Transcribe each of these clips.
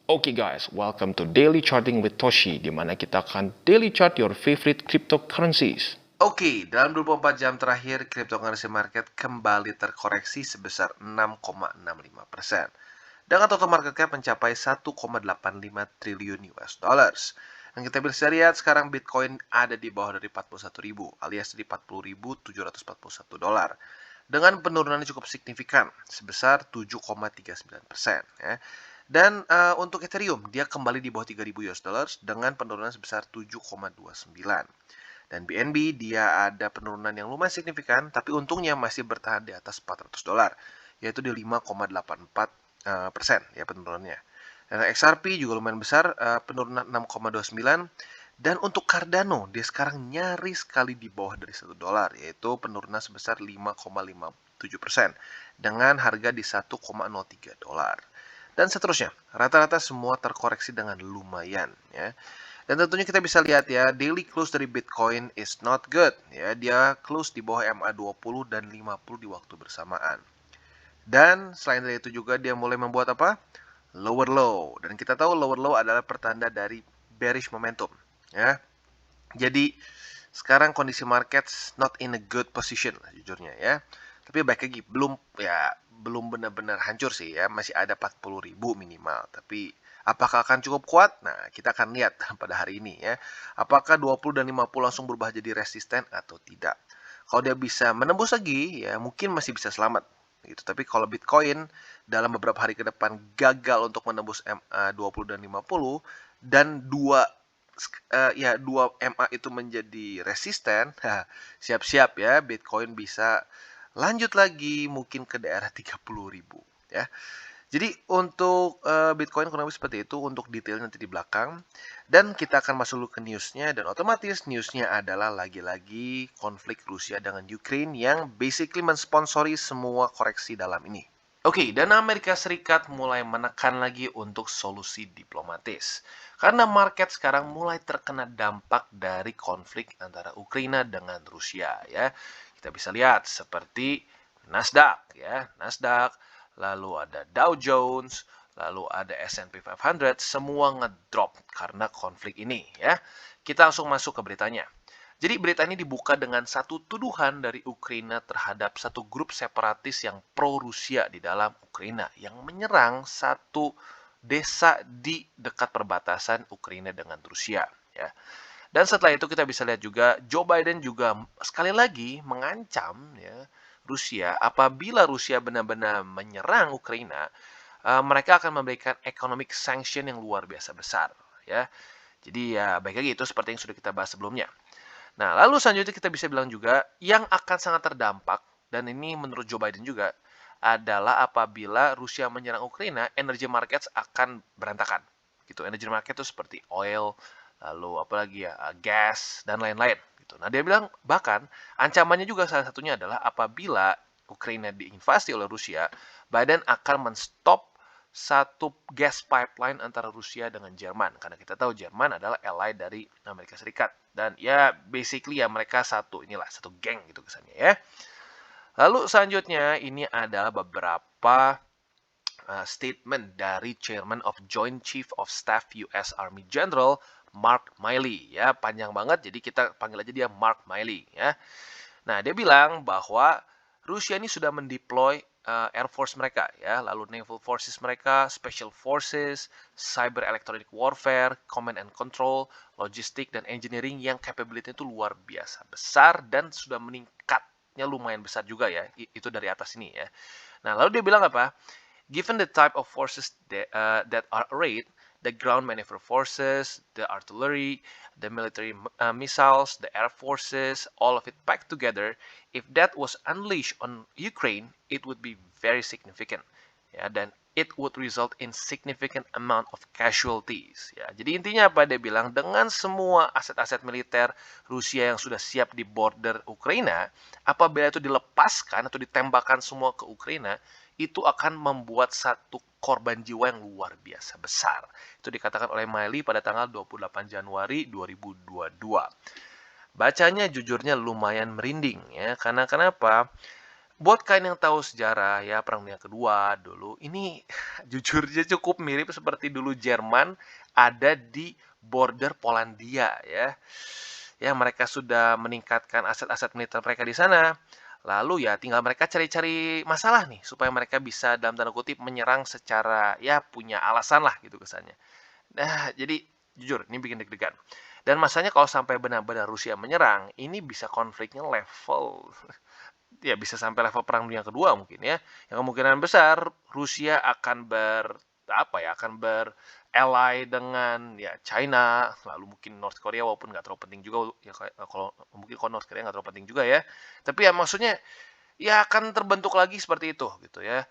Oke guys, welcome to Daily Charting with Toshi, di mana kita akan daily chart your favorite cryptocurrencies. Oke, dalam 24 jam terakhir, cryptocurrency market kembali terkoreksi sebesar 6,65%. Dengan total market cap mencapai 1,85 triliun US dollars. Dan kita bisa lihat sekarang Bitcoin ada di bawah dari 41.000 alias di 40.741 dolar. Dengan penurunan cukup signifikan sebesar 7,39%. Ya. Dan untuk Ethereum, dia kembali di bawah 3.000 US dollars dengan penurunan sebesar 7,29. Dan BNB dia ada penurunan yang lumayan signifikan, tapi untungnya masih bertahan di atas 400 dolar, yaitu di 5,84% ya penurunannya. Dan XRP juga lumayan besar, penurunan 6,29. Dan untuk Cardano, dia sekarang nyaris sekali di bawah dari 1 dolar, yaitu penurunan sebesar 5,57% dengan harga di 1,03 dolar. Dan seterusnya, rata-rata semua terkoreksi dengan lumayan ya. Dan tentunya kita bisa lihat ya, daily close dari Bitcoin is not good ya. Dia close di bawah MA20 dan 50 di waktu bersamaan. Dan selain dari itu juga dia mulai membuat apa? Lower low. Dan kita tahu lower low adalah pertanda dari bearish momentum ya. Jadi sekarang kondisi market not in a good position lah jujurnya ya. Tapi baik lagi belum benar-benar hancur sih ya, masih ada 40.000 minimal. Tapi apakah akan cukup kuat? Nah, kita akan lihat pada hari ini ya. Apakah 20 dan 50 langsung berubah jadi resisten atau tidak. Kalau dia bisa menembus lagi ya mungkin masih bisa selamat gitu. Tapi kalau Bitcoin dalam beberapa hari ke depan gagal untuk menembus MA 20 dan 50 dan dua MA itu menjadi resisten, siap-siap ya Bitcoin bisa lanjut lagi mungkin ke daerah 30.000 ya. Jadi untuk Bitcoin kurang lebih seperti itu untuk detail nanti di belakang. Dan kita akan masuk dulu ke newsnya, dan otomatis newsnya adalah lagi-lagi konflik Rusia dengan Ukraine yang basically mensponsori semua koreksi dalam ini. Oke, dan Amerika Serikat mulai menekan lagi untuk solusi diplomatis. Karena market sekarang mulai terkena dampak dari konflik antara Ukraina dengan Rusia ya. Kita bisa lihat seperti Nasdaq ya, Nasdaq, lalu ada Dow Jones, lalu ada S&P 500, semua ngedrop karena konflik ini ya. Kita langsung masuk ke beritanya. Jadi berita ini dibuka dengan satu tuduhan dari Ukraina terhadap satu grup separatis yang pro-Rusia di dalam Ukraina yang menyerang satu desa di dekat perbatasan Ukraina dengan Rusia ya. Dan setelah itu kita bisa lihat juga Joe Biden juga sekali lagi mengancam ya Rusia apabila Rusia benar-benar menyerang Ukraina, mereka akan memberikan economic sanction yang luar biasa besar ya. Jadi ya baik lagi itu seperti yang sudah kita bahas sebelumnya. Nah, lalu selanjutnya kita bisa bilang juga yang akan sangat terdampak, dan ini menurut Joe Biden juga, adalah apabila Rusia menyerang Ukraina, energy markets akan berantakan. Gitu. Energy market itu seperti oil, lalu apalagi ya, gas, dan lain-lain. Gitu. Nah, dia bilang bahkan ancamannya juga salah satunya adalah apabila Ukraina diinvasi oleh Rusia, Biden akan menstop satu gas pipeline antara Rusia dengan Jerman. Karena kita tahu Jerman adalah ally dari Amerika Serikat. Dan ya basically ya mereka satu geng gitu kesannya ya. Lalu selanjutnya ini adalah beberapa statement dari Chairman of Joint Chief of Staff US Army General Mark Milley ya, panjang banget jadi kita panggil aja dia Mark Milley ya. Nah, dia bilang bahwa Rusia ini sudah mendeploy Air Force mereka ya, lalu Naval Forces mereka, Special Forces, Cyber Electronic Warfare, Command and Control, Logistik dan Engineering yang capability itu luar biasa besar dan sudah meningkatnya lumayan besar juga ya, itu dari atas ini ya. Nah, lalu dia bilang apa? Given the type of forces that are arrayed, the ground maneuver forces, the artillery, the military missiles, the air forces, all of it packed together, if that was unleashed on Ukraine, it would be very significant. Ya, dan it would result in significant amount of casualties. Ya, jadi intinya apa? Dia bilang dengan semua aset-aset militer Rusia yang sudah siap di border Ukraina, apabila itu dilepaskan atau ditembakkan semua ke Ukraina, itu akan membuat satu korban jiwa yang luar biasa besar. Itu dikatakan oleh Miley pada tanggal 28 Januari 2022. Bacanya jujurnya lumayan merinding ya, karena kenapa? Buat kalian yang tahu sejarah ya Perang Dunia Kedua dulu, ini jujur aja cukup mirip seperti dulu Jerman ada di border Polandia ya. Ya mereka sudah meningkatkan aset-aset militer mereka di sana. Lalu ya tinggal mereka cari-cari masalah nih supaya mereka bisa dalam tanda kutip menyerang secara ya punya alasan lah gitu kesannya. Nah, jadi jujur ini bikin deg-degan. Dan masanya kalau sampai benar-benar Rusia menyerang, ini bisa konfliknya level ya bisa sampai level Perang Dunia Kedua mungkin ya. Yang kemungkinan besar Rusia akan akan ally dengan ya China, lalu mungkin North Korea walaupun nggak terlalu penting juga ya kalau mungkin kalau North Korea nggak terlalu penting juga ya. Tapi ya maksudnya ya akan terbentuk lagi seperti itu gitu ya.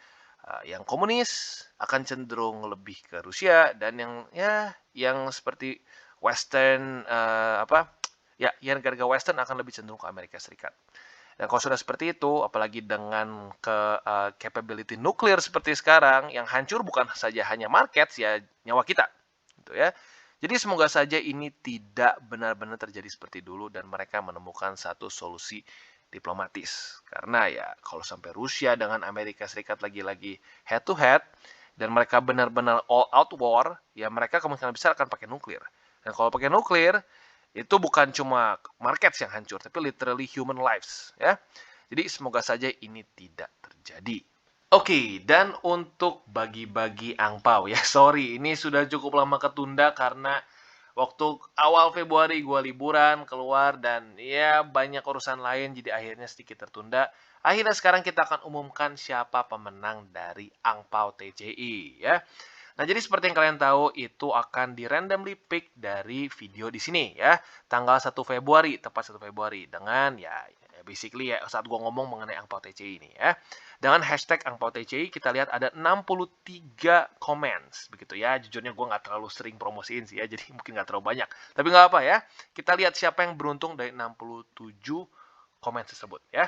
Yang komunis akan cenderung lebih ke Rusia dan yang seperti Western ya yang negara Western akan lebih cenderung ke Amerika Serikat. Dan kalau sudah seperti itu, apalagi dengan capability nuklir seperti sekarang, yang hancur bukan saja hanya market, ya nyawa kita, gitu ya. Jadi semoga saja ini tidak benar-benar terjadi seperti dulu dan mereka menemukan satu solusi diplomatis. Karena ya kalau sampai Rusia dengan Amerika Serikat lagi-lagi head to head dan mereka benar-benar all out war, ya mereka kemungkinan besar akan pakai nuklir. Dan kalau pakai nuklir, itu bukan cuma market yang hancur, tapi literally human lives ya. Jadi semoga saja ini tidak terjadi. Oke, dan untuk bagi-bagi angpau ya, sorry ini sudah cukup lama ketunda karena waktu awal Februari gue liburan keluar dan ya banyak urusan lain jadi akhirnya sedikit tertunda. Akhirnya sekarang kita akan umumkan siapa pemenang dari angpau TCI ya. Nah, jadi seperti yang kalian tahu, itu akan di randomly pick dari video di sini ya. Tanggal 1 Februari, tepat 1 Februari. Dengan basically ya saat gua ngomong mengenai angpau TCI ini ya. Dengan hashtag angpau TCI, kita lihat ada 63 comments. Begitu ya, jujurnya gua nggak terlalu sering promosiin sih ya, jadi mungkin nggak terlalu banyak. Tapi nggak apa ya, kita lihat siapa yang beruntung dari 67 komen tersebut ya.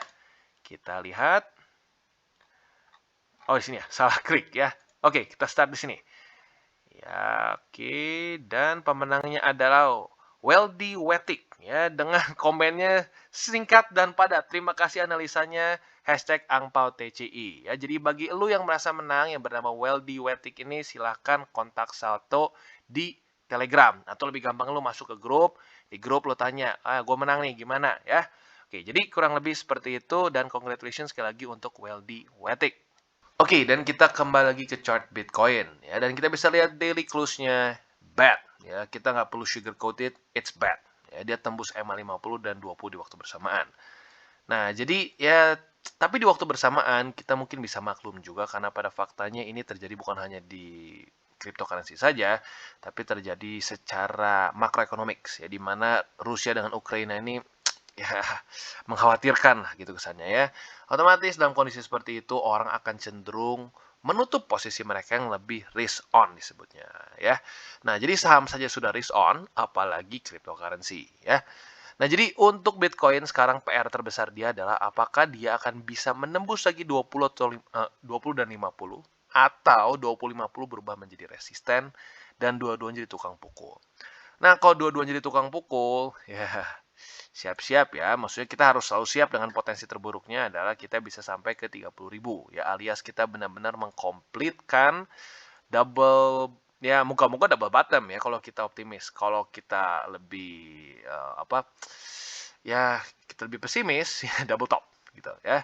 Kita lihat. Oh, di sini ya, salah klik ya. Oke, kita start di sini. Ya, oke. Dan pemenangnya adalah Weldy Wetik ya dengan komennya singkat dan padat. Terima kasih analisanya hashtag Angpau TCI. Ya, jadi bagi lu yang merasa menang yang bernama Weldy Wetik ini silahkan kontak Salto di Telegram atau lebih gampang lu masuk ke grup. Di grup lu tanya, gue menang nih gimana ya. Oke, jadi kurang lebih seperti itu dan congratulations sekali lagi untuk Weldy Wetik. Oke, dan kita kembali lagi ke chart Bitcoin ya, dan kita bisa lihat daily close-nya bad ya. Kita nggak perlu sugarcoat it, it's bad. Ya, dia tembus EMA 50 dan 20 di waktu bersamaan. Nah, jadi ya tapi di waktu bersamaan kita mungkin bisa maklum juga karena pada faktanya ini terjadi bukan hanya di cryptocurrency saja, tapi terjadi secara makroekonomik ya di mana Rusia dengan Ukraina ini ya mengkhawatirkan lah gitu kesannya ya. Otomatis dalam kondisi seperti itu orang akan cenderung menutup posisi mereka yang lebih risk on disebutnya ya. Nah, jadi saham saja sudah risk on, apalagi cryptocurrency ya. Nah, jadi untuk Bitcoin sekarang PR terbesar dia adalah apakah dia akan bisa menembus lagi 20 atau 20 dan 50 atau 20-50 berubah menjadi resisten dan dua-duanya jadi tukang pukul. Nah, kalau dua-duanya jadi tukang pukul, ya siap-siap ya. Maksudnya kita harus selalu siap dengan potensi terburuknya adalah kita bisa sampai ke 30.000 ya, alias kita benar-benar mengkomplitkan double ya, moga-moga double bottom ya kalau kita optimis. Kalau kita lebih ya kita lebih pesimis ya double top gitu ya.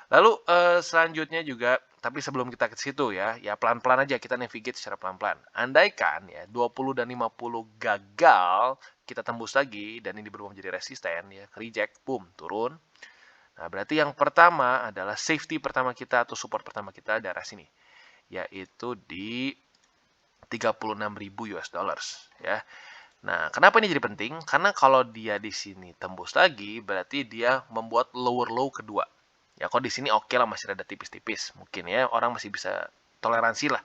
Lalu selanjutnya juga, tapi sebelum kita ke situ ya pelan-pelan aja kita navigate secara pelan-pelan. Andaikan ya 20 dan 50 gagal, kita tembus lagi dan ini berubah menjadi resisten ya, reject, boom, turun. Nah, berarti yang pertama adalah safety pertama kita atau support pertama kita daerah sini, yaitu di 36.000 US dollars ya. Nah, kenapa ini jadi penting? Karena kalau dia di sini tembus lagi, berarti dia membuat lower low kedua. Ya, kok di sini oke lah, masih rada tipis-tipis. Mungkin ya, orang masih bisa toleransi lah.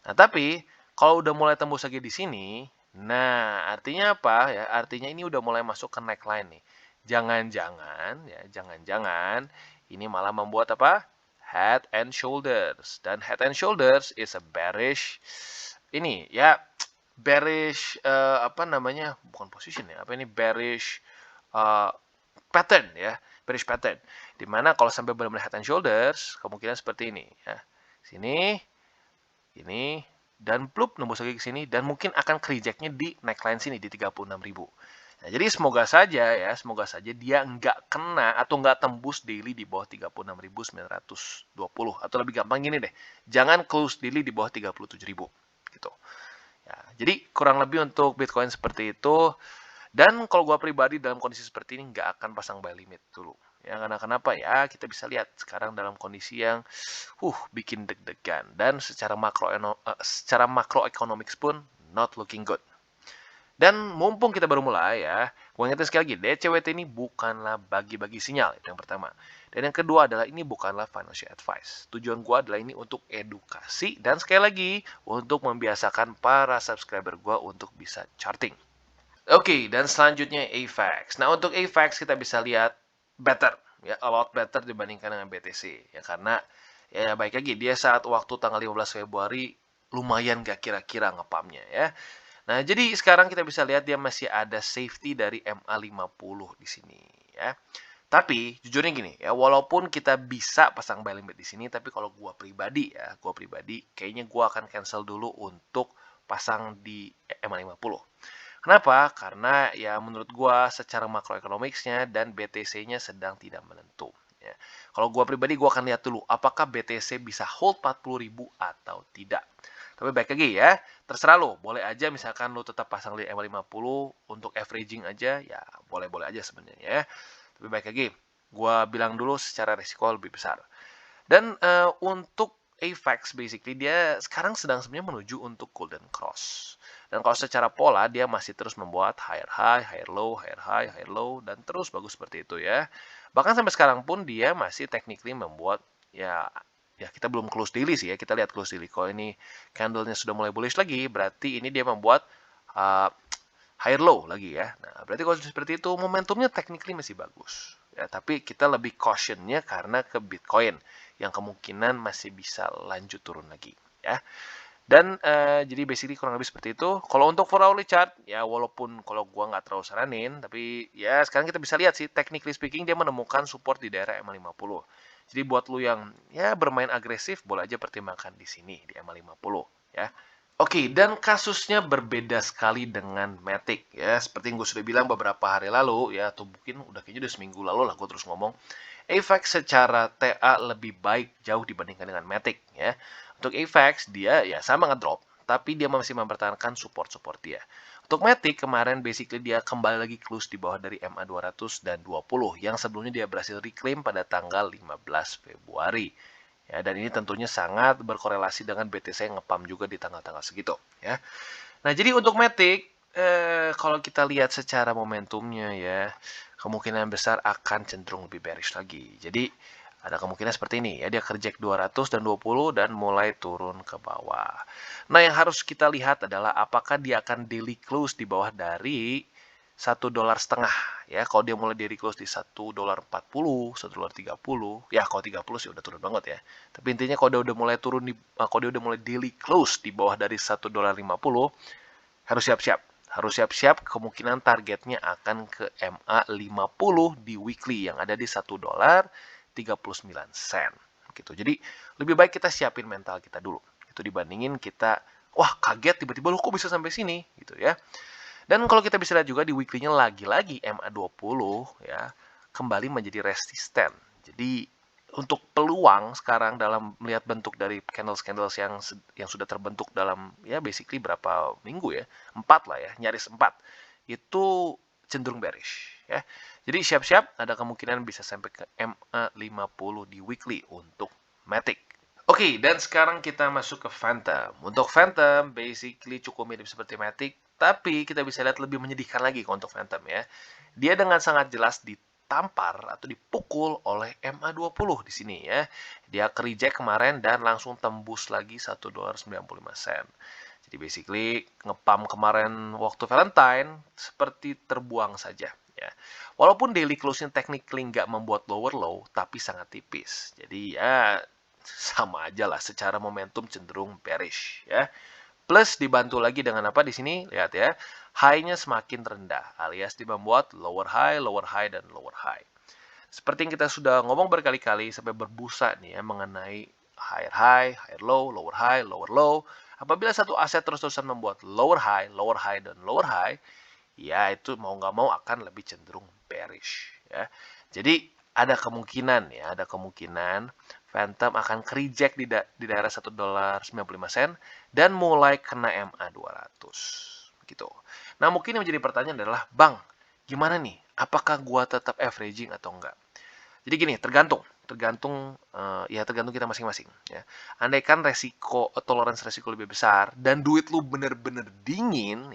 Nah, tapi kalau udah mulai tembus lagi di sini, nah artinya apa ya? Artinya ini udah mulai masuk ke neckline nih. Jangan-jangan ini malah membuat apa? Head and shoulders. Dan head and shoulders is a bearish ini ya, bearish bukan position ya, bearish pattern ya, bearish pattern. Dimana kalau sampai benar-benar head and shoulders, kemungkinan seperti ini ya. Sini, ini, dan plup nembus lagi ke sini, dan mungkin akan rejectnya di neckline sini di 36.000. Nah, jadi semoga saja dia nggak kena atau nggak tembus daily di bawah 36.920, atau lebih gampang gini deh, jangan close daily di bawah 37.000 gitu. Ya, jadi kurang lebih untuk Bitcoin seperti itu. Dan kalau gua pribadi dalam kondisi seperti ini nggak akan pasang buy limit dulu. Ya, karena kenapa ya? Kita bisa lihat sekarang dalam kondisi yang bikin deg-degan, dan secara makroeconomics pun not looking good. Dan mumpung kita baru mulai ya, gue ingetin sekali lagi, DCWT ini bukanlah bagi-bagi sinyal, itu yang pertama. Dan yang kedua adalah ini bukanlah financial advice. Tujuan gue adalah ini untuk edukasi, dan sekali lagi untuk membiasakan para subscriber gue untuk bisa charting. Oke, dan selanjutnya AVAX. Nah, untuk AVAX kita bisa lihat better, ya, a lot better dibandingkan dengan BTC. Ya, karena ya baik lagi, dia saat waktu tanggal 15 Februari lumayan gak kira-kira ngepamnya ya. Nah, jadi sekarang kita bisa lihat dia masih ada safety dari MA50 di sini ya. Tapi jujurnya gini ya, walaupun kita bisa pasang buy limit di sini, tapi kalau gua pribadi kayaknya gua akan cancel dulu untuk pasang di MA50. Kenapa? Karena ya menurut gua secara makroekonomicsnya dan BTC-nya sedang tidak menentu. Ya. Kalau gua pribadi, gua akan lihat dulu apakah BTC bisa hold 40.000 atau tidak. Tapi baik lagi ya, terserah lo. Boleh aja misalkan lo tetap pasang di MA50 untuk averaging aja, ya boleh-boleh aja sebenarnya ya. Tapi baik lagi, gua bilang dulu secara risiko lebih besar. Dan untuk AVAX basically dia sekarang sedang sebenarnya menuju untuk golden cross. Dan kalau secara pola dia masih terus membuat higher high, higher low, higher high, higher low, dan terus bagus seperti itu ya. Bahkan sampai sekarang pun dia masih technically membuat ya kita belum close daily sih ya. Kita lihat close daily. Kalau ini candle-nya sudah mulai bullish lagi, berarti ini dia membuat higher low lagi ya. Nah, berarti kalau seperti itu momentumnya technically masih bagus. Ya, tapi kita lebih caution-nya karena ke Bitcoin yang kemungkinan masih bisa lanjut turun lagi ya. Dan jadi basically kurang lebih seperti itu. Kalau untuk 4 hourly chart, ya walaupun kalau gua nggak terlalu saranin, tapi ya sekarang kita bisa lihat sih, technically speaking dia menemukan support di daerah MA50. Jadi buat lu yang ya bermain agresif, boleh aja pertimbangkan di sini di MA50 ya. Oke, dan kasusnya berbeda sekali dengan Matic ya. Seperti yang gue sudah bilang beberapa hari lalu ya, atau mungkin udah kayaknya udah seminggu lalu lah gue terus ngomong. AVAX secara TA lebih baik jauh dibandingkan dengan Matic ya. Untuk AVAX dia ya sama ngedrop, tapi dia masih mempertahankan support dia. Untuk Matic kemarin basically dia kembali lagi close di bawah dari MA200 dan 20 yang sebelumnya dia berhasil reclaim pada tanggal 15 Februari. Ya, dan ini tentunya sangat berkorelasi dengan BTC yang ngepam juga di tanggal-tanggal segitu ya. Nah, jadi untuk Matic kalau kita lihat secara momentumnya ya, kemungkinan besar akan cenderung lebih bearish lagi. Jadi ada kemungkinan seperti ini ya, dia reject 200 dan 20 dan mulai turun ke bawah. Nah, yang harus kita lihat adalah apakah dia akan daily close di bawah dari $1,5 ya. Kalau dia mulai daily close di $1.40, $1.30, ya kalau 30 sih udah turun banget ya. Tapi intinya kalau dia udah mulai turun kalau dia udah mulai daily close di bawah dari $1.50, harus siap-siap kemungkinan targetnya akan ke MA50 di weekly yang ada di $1.39 gitu. Jadi lebih baik kita siapin mental kita dulu. Itu dibandingin kita wah kaget tiba-tiba lu kok bisa sampai sini gitu ya. Dan kalau kita bisa lihat juga di weekly-nya lagi-lagi MA20 ya kembali menjadi resisten. Jadi untuk peluang sekarang dalam melihat bentuk dari candles yang sudah terbentuk dalam ya basically berapa minggu ya, 4 lah ya, nyaris 4, itu cenderung bearish ya. Jadi siap-siap ada kemungkinan bisa sampai ke MA50 di weekly untuk Matic. Oke, dan sekarang kita masuk ke Phantom. Untuk Phantom basically cukup mirip seperti Matic, tapi kita bisa lihat lebih menyedihkan lagi untuk Phantom ya. Dia dengan sangat jelas ditampar atau dipukul oleh MA20 di sini ya. Dia reject kemarin dan langsung tembus lagi $1.95. Jadi basically ngepam kemarin waktu Valentine seperti terbuang saja ya. Walaupun daily closing technically nggak membuat lower low, tapi sangat tipis. Jadi ya sama aja lah secara momentum cenderung bearish ya. Plus dibantu lagi dengan apa di sini? Lihat ya, high-nya semakin rendah, alias dia membuat lower high, dan lower high. Seperti yang kita sudah ngomong berkali-kali sampai berbusa nih ya mengenai higher high, lower low. Apabila satu aset terus-terusan membuat lower high, dan lower high, ya itu mau nggak mau akan lebih cenderung bearish ya. Jadi ada kemungkinan Phantom akan reject di daerah $1.95 dan mulai kena MA 200 gitu. Nah, mungkin yang menjadi pertanyaan adalah, "Bang, gimana nih? Apakah gua tetap averaging atau enggak?" Jadi gini, tergantung kita masing-masing ya. Andaikan toleransi resiko lebih besar dan duit lu bener-bener dingin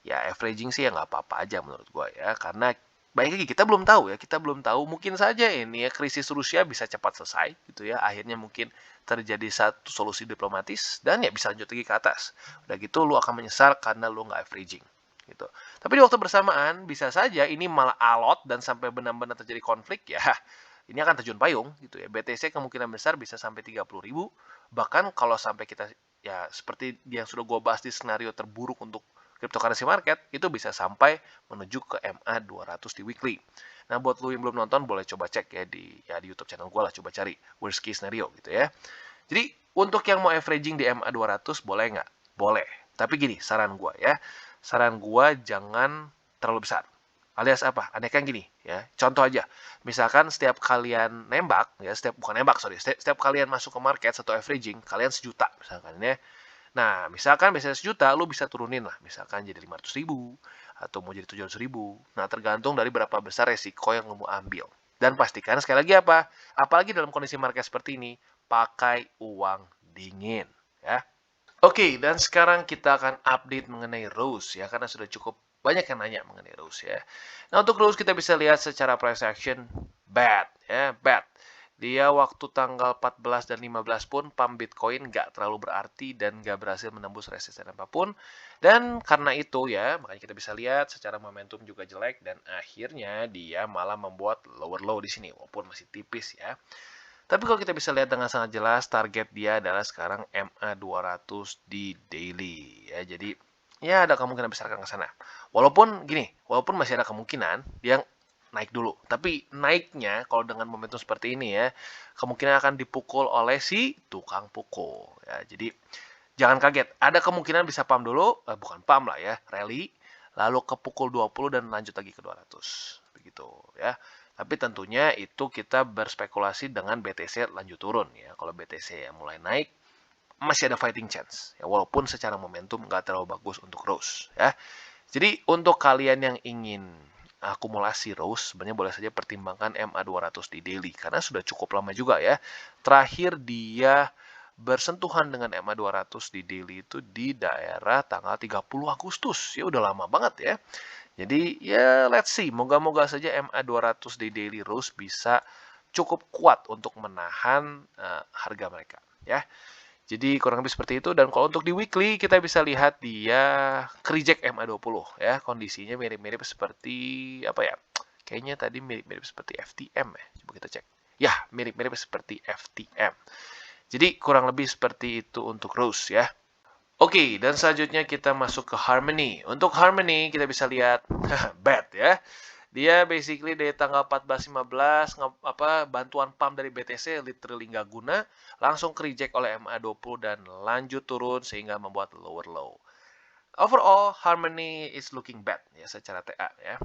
ya averaging sih ya nggak apa-apa aja menurut gua ya. Karena baik lagi kita belum tahu, mungkin saja ini ya krisis Rusia bisa cepat selesai gitu ya. Akhirnya mungkin terjadi satu solusi diplomatis dan ya bisa lanjut lagi ke atas. Udah gitu lu akan menyesal karena lu nggak averaging gitu. Tapi di waktu bersamaan bisa saja ini malah alot dan sampai benar-benar terjadi konflik ya. Ini akan terjun payung gitu ya. BTC kemungkinan besar bisa sampai 30.000. Bahkan kalau sampai kita ya seperti yang sudah gue bahas di skenario terburuk untuk cryptocurrency market itu bisa sampai menuju ke MA 200 di weekly. Nah, buat lu yang belum nonton boleh coba cek ya di YouTube channel gue lah, coba cari worst case scenario gitu ya. Jadi untuk yang mau averaging di MA 200 boleh nggak? Boleh. Tapi gini, saran gue ya. Saran gue jangan terlalu besar. Alias apa? Andaikan gini ya. Contoh aja. Misalkan setiap kalian nembak ya, setiap kalian masuk ke market satu averaging, kalian 1 juta misalkan ya. Nah, misalkan biasanya 1 juta, lu bisa turunin lah. Misalkan jadi 500.000 atau mau jadi 700.000. Nah, tergantung dari berapa besar resiko yang lu mau ambil. Dan pastikan sekali lagi apa? Apalagi dalam kondisi market seperti ini, pakai uang dingin ya. Oke, dan sekarang kita akan update mengenai Rose ya, karena sudah cukup banyak yang nanya mengenai Rose ya. Nah, untuk Rose kita bisa lihat secara price action bad ya, bad. Dia waktu tanggal 14 dan 15 pun pump Bitcoin nggak terlalu berarti dan nggak berhasil menembus resisten apapun. Dan karena itu ya, makanya kita bisa lihat secara momentum juga jelek dan akhirnya dia malah membuat lower low di sini walaupun masih tipis ya. Tapi kalau kita bisa lihat dengan sangat jelas, target dia adalah sekarang MA 200 di daily ya. Jadi ya ada kemungkinan besar akan ke sana. Walaupun gini, walaupun masih ada kemungkinan dia naik dulu. Tapi naiknya kalau dengan momentum seperti ini ya, kemungkinan akan dipukul oleh si tukang pukul ya. Jadi jangan kaget, ada kemungkinan bisa pump dulu, bukan pump lah ya, rally, lalu ke pukul 20 dan lanjut lagi ke 200. Begitu ya. Tapi tentunya itu kita berspekulasi dengan BTC lanjut turun ya. Kalau BTC ya mulai naik, masih ada fighting chance ya, walaupun secara momentum nggak terlalu bagus untuk Rose ya. Jadi untuk kalian yang ingin akumulasi Rose, sebenarnya boleh saja pertimbangkan MA 200 di daily karena sudah cukup lama juga ya. Terakhir dia bersentuhan dengan MA 200 di daily itu di daerah tanggal 30 Agustus. Ya udah lama banget ya. Jadi ya let's see, moga-moga saja MA 200 di daily Rose bisa cukup kuat untuk menahan harga mereka ya. Jadi kurang lebih seperti itu. Dan kalau untuk di weekly kita bisa lihat dia reject MA 20 ya. Kondisinya mirip-mirip seperti apa ya? Kayaknya tadi mirip-mirip seperti FTM ya. Coba kita cek. Ya, mirip-mirip seperti FTM. Jadi kurang lebih seperti itu untuk Rose ya. Oke, dan selanjutnya kita masuk ke Harmony. Untuk Harmony kita bisa lihat bad ya. Dia basically dari tanggal 14-15 bantuan pump dari BTC literally nggak guna, langsung reject oleh MA20 dan lanjut turun sehingga membuat lower low. Overall, Harmony is looking bad ya secara TA ya.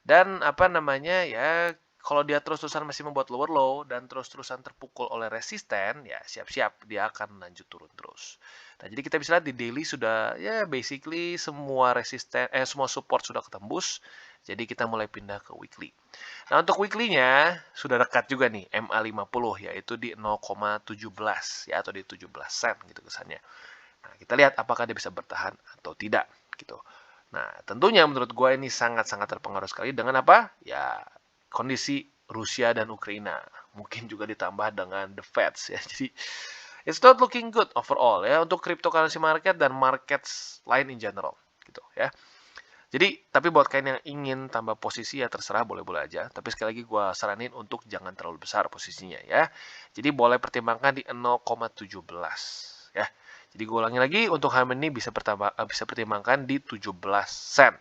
Dan apa namanya ya, kalau dia terus-terusan masih membuat lower low dan terus-terusan terpukul oleh resisten, ya siap-siap dia akan lanjut turun terus. Nah, jadi kita bisa lihat di daily sudah ya basically semua semua support sudah ketembus. Jadi kita mulai pindah ke weekly. Nah, untuk weekly-nya sudah dekat juga nih MA50 yaitu di 0,17 ya atau di 17 sen gitu kesannya. Nah, kita lihat apakah dia bisa bertahan atau tidak gitu. Nah, tentunya menurut gue ini sangat-sangat terpengaruh sekali dengan apa? Ya, kondisi Rusia dan Ukraina. Mungkin juga ditambah dengan the Feds ya. Jadi, it's not looking good overall ya untuk cryptocurrency market dan markets lain in general gitu ya. Jadi, tapi buat kalian yang ingin tambah posisi ya terserah, boleh-boleh aja. Tapi sekali lagi gue saranin untuk jangan terlalu besar posisinya ya. Jadi boleh pertimbangkan di 0,17 ya. Jadi gue ulangi lagi, untuk HM ini bisa pertimbangkan di 17 sen.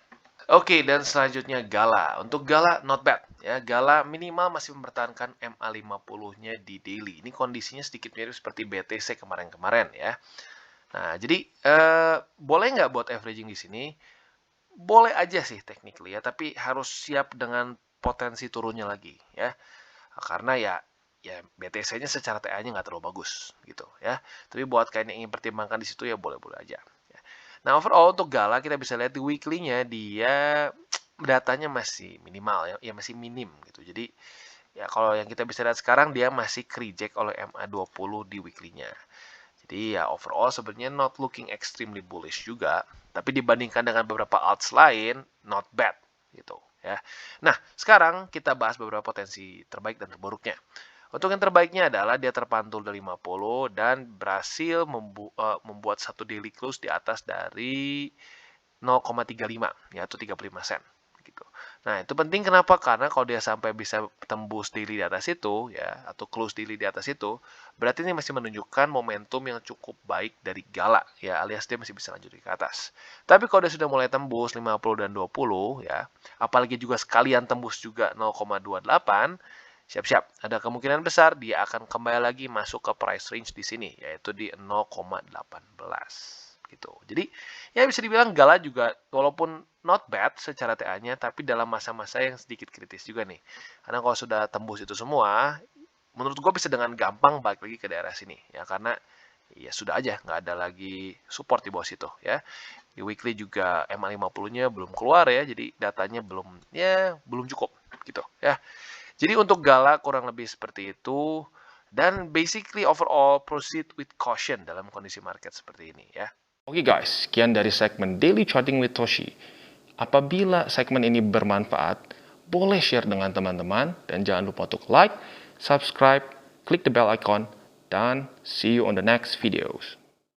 Oke, dan selanjutnya Gala. Untuk Gala not bad ya. Gala minimal masih mempertahankan MA50-nya di daily. Ini kondisinya sedikit mirip seperti BTC kemarin-kemarin ya. Nah, jadi boleh nggak buat averaging di sini? Boleh aja sih technically ya, tapi harus siap dengan potensi turunnya lagi ya. Karena ya BTC-nya secara TA-nya nggak terlalu bagus gitu ya. Tapi buat kalian yang ingin pertimbangkan di situ ya boleh-boleh aja. Ya. Nah, overall untuk Gala kita bisa lihat di weekly-nya dia datanya masih minimal ya masih minim gitu. Jadi ya kalau yang kita bisa lihat sekarang dia masih reject oleh MA20 di weekly-nya. Jadi ya overall sebenarnya not looking extremely bullish juga, tapi dibandingkan dengan beberapa alts lain not bad gitu ya. Nah, sekarang kita bahas beberapa potensi terbaik dan terburuknya. Untuk yang terbaiknya adalah dia terpantul dari 50 dan berhasil membuat satu daily close di atas dari 0,35 yaitu 35 sen gitu. Nah, itu penting kenapa? Karena kalau dia sampai bisa tembus daily di atas itu ya atau close daily di atas itu, berarti ini masih menunjukkan momentum yang cukup baik dari Gala ya, alias dia masih bisa lanjut ke atas. Tapi kalau dia sudah mulai tembus 50 dan 20 ya, apalagi juga sekalian tembus juga 0,28, siap-siap, ada kemungkinan besar dia akan kembali lagi masuk ke price range di sini, yaitu di 0,18 gitu. Jadi ya bisa dibilang Gala juga walaupun not bad secara TA-nya, tapi dalam masa-masa yang sedikit kritis juga nih. Karena kalau sudah tembus itu semua, menurut gue bisa dengan gampang balik lagi ke daerah sini ya, karena ya sudah aja nggak ada lagi support di bawah situ ya. Di weekly juga MA50-nya belum keluar ya, jadi datanya belum cukup gitu ya. Jadi untuk Gala kurang lebih seperti itu, dan basically overall proceed with caution dalam kondisi market seperti ini ya. Oke guys, sekian dari segmen Daily Charting with Toshi. Apabila segmen ini bermanfaat, boleh share dengan teman-teman dan jangan lupa untuk like, subscribe, klik the bell icon, dan see you on the next videos.